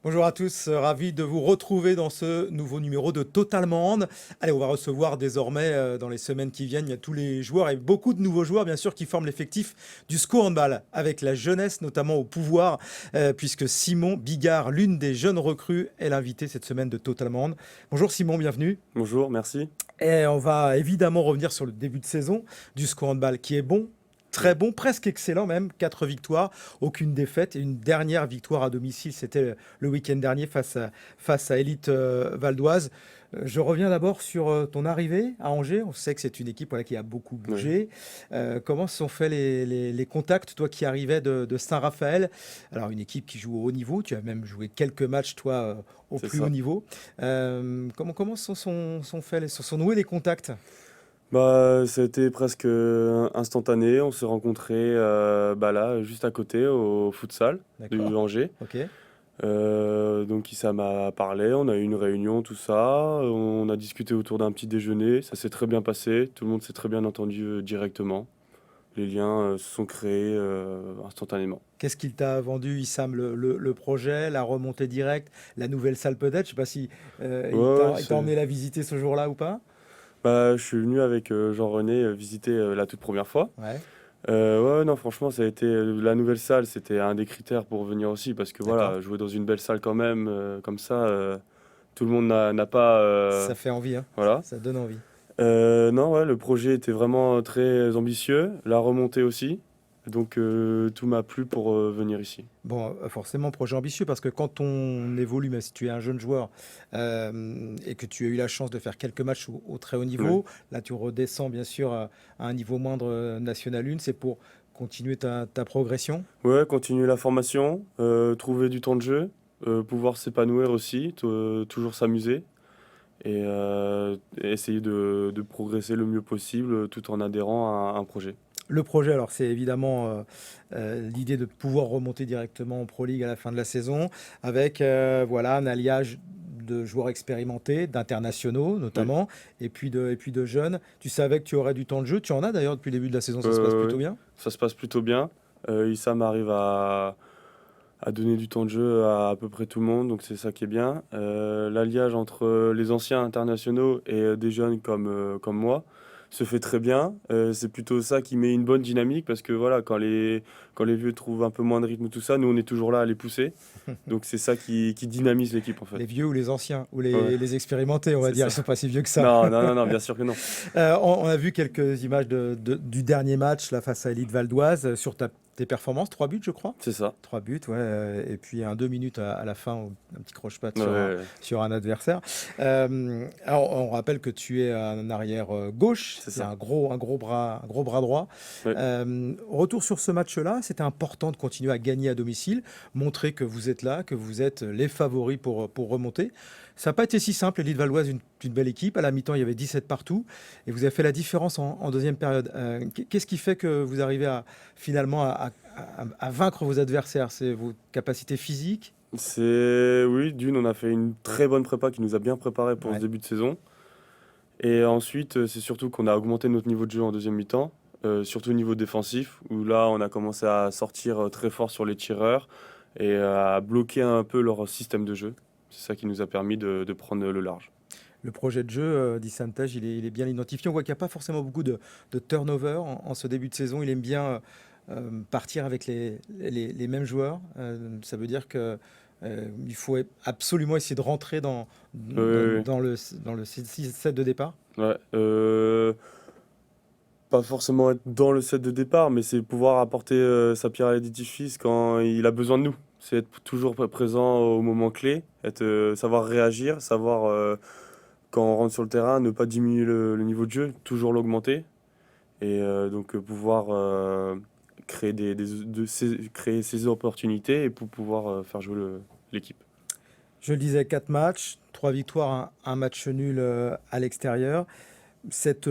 Bonjour à tous, ravi de vous retrouver dans ce nouveau numéro de Totalement Hand. Allez, on va recevoir désormais dans les semaines qui viennent, il y a tous les joueurs et beaucoup de nouveaux joueurs bien sûr qui forment l'effectif du SCO Handball avec la jeunesse notamment au pouvoir puisque Simon Bigard, l'une des jeunes recrues, est l'invité cette semaine de Totalement Hand. Bonjour Simon, bienvenue. Bonjour, merci. Et on va évidemment revenir sur le début de saison du SCO Handball qui est bon, Ouais. très bon, presque excellent même. 4 victoires, aucune défaite et une dernière victoire à domicile. C'était le week-end dernier face à Élite Valdoise. Je reviens d'abord sur ton arrivée à Angers. On sait que c'est une équipe voilà, qui a beaucoup Ouais, bougé. Comment se sont faits les contacts, toi qui arrivais de Saint-Raphaël? Alors, une équipe qui joue au haut niveau. Tu as même joué quelques matchs, toi, au c'est plus haut ça. niveau. Comment sont faits, se sont noués les contacts? Ça a été presque instantané. On s'est rencontrés là, juste à côté, au futsal du D'accord. Angers. Ok. Donc, ça m'a parlé. On a eu une réunion, tout ça. On a discuté autour d'un petit déjeuner. Ça s'est très bien passé. Tout le monde s'est très bien entendu directement. Les liens se sont créés instantanément. Qu'est-ce qu'il t'a vendu, Issam, le projet, la remontée directe, la nouvelle salle peut-être? Je sais pas si Ouais, ouais, il t'a emmené la visiter ce jour-là ou pas? je suis venu avec Jean-René visiter la toute première fois. Ouais, Ouais, non, franchement, ça a été la nouvelle salle, c'était un des critères pour venir aussi parce que d'accord. voilà, jouer dans une belle salle quand même, comme ça, tout le monde n'a pas, Ça fait envie, hein. voilà. Ça donne envie. Non, ouais, le projet était vraiment très ambitieux, la remontée aussi, donc tout m'a plu pour venir ici. Bon, forcément, projet ambitieux parce que quand on évolue, même si tu es un jeune joueur et que tu as eu la chance de faire quelques matchs au très haut Ouais, niveau, là tu redescends bien sûr à un niveau moindre National 1, c'est pour continuer ta progression. ouais, continuer la formation, trouver du temps de jeu, pouvoir s'épanouir aussi, toujours s'amuser et essayer de progresser le mieux possible tout en adhérant à un projet. Le projet, alors c'est évidemment l'idée de pouvoir remonter directement en Pro League à la fin de la saison, avec voilà, un alliage de joueurs expérimentés, d'internationaux Oui. notamment, et puis de jeunes. Tu savais que tu aurais du temps de jeu, tu en as d'ailleurs depuis le début de la saison, ça se passe plutôt Oui, bien. ça se passe plutôt bien. Issam arrive à donner du temps de jeu à peu près tout le monde, donc c'est ça qui est bien. L'alliage entre les anciens internationaux et des jeunes comme moi se fait très bien. C'est plutôt ça qui met une bonne dynamique parce que voilà, quand les vieux trouvent un peu moins de rythme, tout ça, nous on est toujours là à les pousser. Donc c'est ça qui dynamise l'équipe en fait. Les vieux ou les anciens, ou Ouais, les expérimentés, on va c'est dire, ça. ils sont pas si vieux que ça. Non, non, non, non, bien sûr que non. On a vu quelques images du dernier match là, face à Elite Valdoise sur tes performances, 3 buts je crois. C'est ça. 3 buts, ouais, et puis un 2 minutes à la fin, un petit croche-patte Ouais, sur un, ouais, ouais. sur un adversaire. Alors, on rappelle que tu es un arrière gauche, C'est tu ça. un gros bras droit. Ouais. Retour sur ce match-là, c'était important de continuer à gagner à domicile, montrer que vous êtes là, que vous êtes les favoris pour remonter. Ça n'a pas été si simple, l'Élite Valoise, une belle équipe. À la mi-temps, il y avait 17 partout, et vous avez fait la différence en deuxième période. Qu'est-ce qui fait que vous arrivez finalement à vaincre vos adversaires? C'est vos capacités physiques? Oui, d'une, on a fait une très bonne prépa qui nous a bien préparé pour ce Ouais. début de saison. Et ensuite, c'est surtout qu'on a augmenté notre niveau de jeu en deuxième mi-temps, surtout au niveau défensif, où là, on a commencé à sortir très fort sur les tireurs et à bloquer un peu leur système de jeu. C'est ça qui nous a permis de prendre le large. Le projet de jeu d'Issantage, il est bien identifié. On voit qu'il n'y a pas forcément beaucoup de turnover en ce début de saison. Il aime bien partir avec les mêmes joueurs. Ça veut dire que il faut absolument essayer de rentrer dans, dans, Oui, dans le, dans le 6-7 de départ. ouais. Pas forcément être dans le set de départ, mais c'est pouvoir apporter sa pierre à l'édifice quand il a besoin de nous. C'est être toujours présent au moment clé, savoir réagir, savoir quand on rentre sur le terrain, ne pas diminuer le niveau de jeu, toujours l'augmenter. Et donc pouvoir créer, créer ces opportunités et pour pouvoir faire jouer l'équipe. Je le disais, 4 matchs, 3 victoires, un match nul à l'extérieur. Cette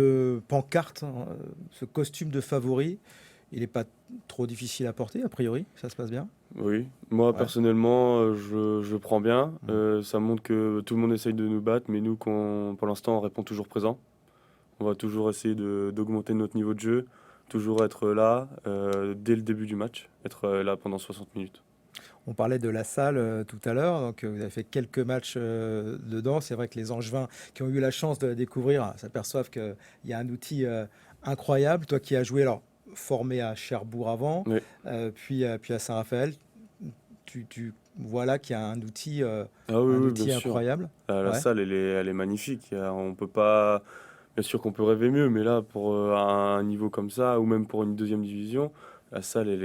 pancarte, hein, ce costume de favori, il n'est pas trop difficile à porter, a priori, ça se passe bien. Oui, moi Ouais. personnellement, je prends bien. Mm. Ça montre que tout le monde essaye de nous battre, mais nous, pour l'instant, on répond toujours présent. On va toujours essayer d'augmenter notre niveau de jeu, toujours être là dès le début du match, être là pendant 60 minutes. On parlait de la salle tout à l'heure, donc vous avez fait quelques matchs dedans. C'est vrai que les Angevins qui ont eu la chance de la découvrir s'aperçoivent qu'il y a un outil incroyable. Toi qui as joué, alors formé à Cherbourg avant, Oui. puis à Saint-Raphaël, tu vois là qu'il y a Ah oui, un oui, bien outil sûr. incroyable. La Ouais. salle, elle est magnifique. On peut pas. Bien sûr qu'on peut rêver mieux, mais là, pour un niveau comme ça, ou même pour une deuxième division, la salle, elle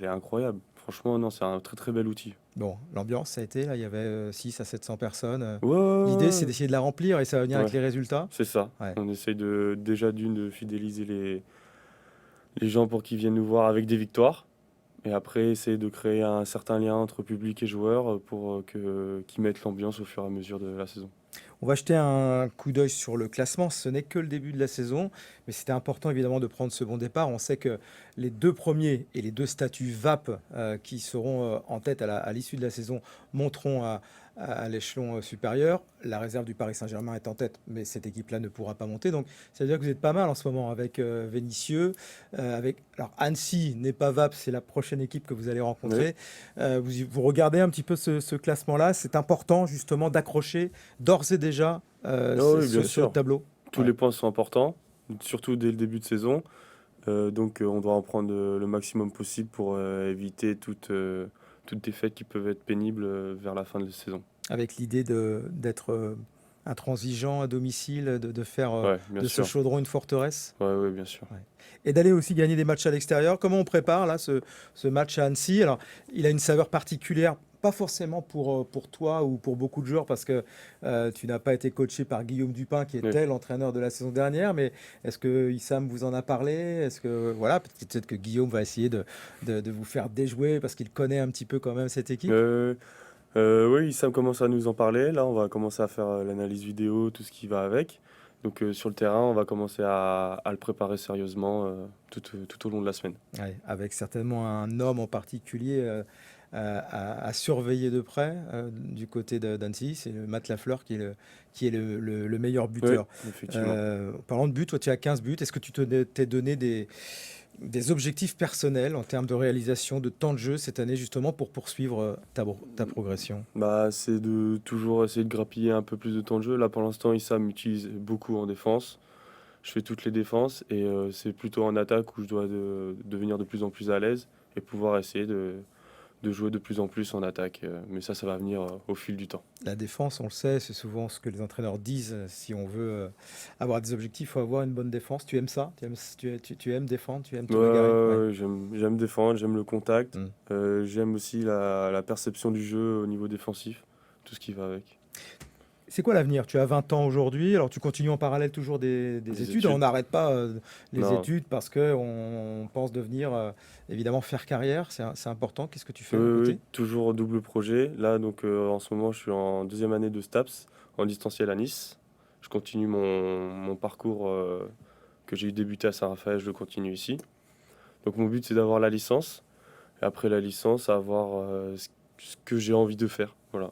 est incroyable. Franchement, non, c'est un très très bel outil. Bon, l'ambiance, ça a été, là, il y avait 6 à 700 personnes. Ouais, L'idée, c'est ouais, d'essayer de la remplir et ça va venir ouais, avec ouais, les résultats. c'est ça. Ouais. On essaye déjà de fidéliser les gens pour qu'ils viennent nous voir avec des victoires. Et après, essayer de créer un certain lien entre public et joueurs pour qu'ils mettent l'ambiance au fur et à mesure de la saison. On va jeter un coup d'œil sur le classement. Ce n'est que le début de la saison, mais c'était important évidemment de prendre ce bon départ. On sait que les deux premiers et les deux statuts VAP qui seront en tête à l'issue de la saison monteront à l'échelon supérieur. La réserve du Paris Saint-Germain est en tête, mais cette équipe-là ne pourra pas monter. Donc, ça veut dire que vous êtes pas mal en ce moment avec Vénissieux. Alors, Annecy n'est pas VAP, c'est la prochaine équipe que vous allez Oui, rencontrer. Vous regardez un petit peu ce classement-là. C'est important justement d'accrocher d'ores et déjà ah oui, bien ce sûr. tableau. Tous Ouais. les points sont importants, surtout dès le début de saison. Donc on doit en prendre le maximum possible pour éviter toutes défaites qui peuvent être pénibles vers la fin de la saison. Avec l'idée d'être intransigeant à domicile, de faire Ouais, bien de ce sûr. chaudron une forteresse. Ouais, ouais, bien sûr. Ouais. Et d'aller aussi gagner des matchs à l'extérieur. Comment on prépare là ce match à Annecy? Alors, il a une saveur particulière, pas forcément pour toi ou pour beaucoup de joueurs, parce que tu n'as pas été coaché par Guillaume Dupin, qui Oui. était l'entraîneur de la saison dernière. Mais est-ce que Issam vous en a parlé? Est-ce que voilà, peut-être que Guillaume va essayer de vous faire déjouer parce qu'il connaît un petit peu quand même cette équipe. Oui, Sam commence à nous en parler. Là, on va commencer à faire l'analyse vidéo, tout ce qui va avec. Donc sur le terrain, on va commencer à le préparer sérieusement tout au long de la semaine. Ouais, avec certainement un homme en particulier à surveiller de près du côté d'Annecy, c'est le Matt Lafleur qui est le meilleur Oui, buteur. effectivement. Parlant de buts, toi tu as 15 buts, est-ce que t'es donné des objectifs personnels en termes de réalisation, de temps de jeu cette année justement pour poursuivre ta progression? Bah, c'est de toujours essayer de grappiller un peu plus de temps de jeu. Là, pour l'instant, Issam m'utilise beaucoup en défense. Je fais toutes les défenses et c'est plutôt en attaque où je dois devenir de plus en plus à l'aise et pouvoir essayer de jouer de plus en plus en attaque. Mais ça va venir au fil du temps. La défense, on le sait, c'est souvent ce que les entraîneurs disent. Si on veut avoir des objectifs, il faut avoir une bonne défense. Tu aimes ça? Tu aimes défendre? Tu aimes Ouais, te bagarrer? Ouais. ouais, j'aime défendre, j'aime le contact. Mm. J'aime aussi la perception du jeu au niveau défensif, tout ce qui va avec. C'est quoi l'avenir? Tu as 20 ans aujourd'hui, alors tu continues en parallèle toujours des Des études. On études? n'arrête pas les Non. études parce qu'on pense devenir, évidemment, faire carrière. C'est important. Qu'est-ce que tu fais Oui, à oui, côté? oui, toujours double projet. Là, donc en ce moment, je suis en deuxième année de STAPS en distanciel à Nice. Je continue mon parcours que j'ai débuté à Saint-Raphaël, je le continue ici. Donc mon but, c'est d'avoir la licence. Et après la licence, avoir ce que j'ai envie de faire. Voilà.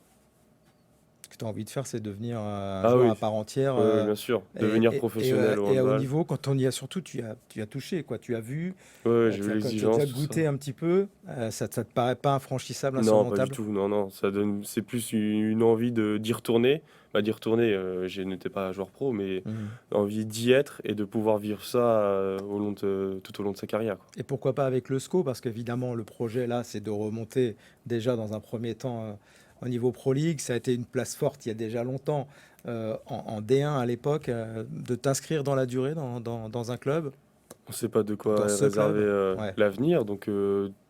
Ce que tu as envie de faire, c'est devenir un Ah joueur oui, à part entière. oui, oui, bien sûr. Devenir professionnel au Et à haut handball. niveau, quand on y a surtout, tu as touché, quoi. Tu as vu, Oui, oui, j'ai vu tu as déjà l'exigence, tout ça. goûté un petit peu. Ça te paraît pas infranchissable, Non, pas du insurmontable? tout. Non, non, ça donne, c'est plus une envie d'y retourner. Bah, d'y retourner, je n'étais pas joueur pro, mais Mhm. envie d'y être et de pouvoir vivre ça tout au long de sa carrière, quoi. Et pourquoi pas avec le SCO? Parce qu'évidemment, le projet là, c'est de remonter déjà dans un premier temps au niveau Pro League. Ça a été une place forte il y a déjà longtemps en D1 à l'époque, de t'inscrire dans la durée dans un club, On ne sait pas de quoi dans est ce réservé club. Ouais. l'avenir, donc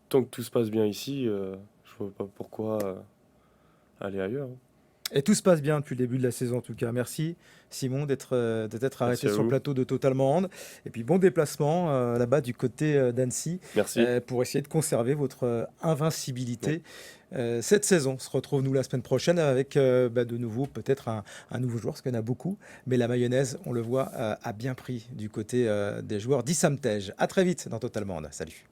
tant que tout se passe bien ici, je vois pas pourquoi aller ailleurs, hein. Et tout se passe bien depuis le début de la saison en tout cas. Merci Simon de t'être Merci arrêté à sur le vous. plateau de Totalement Hand. Et puis bon déplacement là-bas du côté d'Annecy Merci. pour essayer de conserver votre Ouais. invincibilité cette saison. On se retrouve nous la semaine prochaine avec de nouveau peut-être un nouveau joueur, parce qu'il y en a beaucoup. Mais la mayonnaise, on le voit, a bien pris du côté des joueurs d'Issam Tej. À très vite dans Totalement Hand. Salut.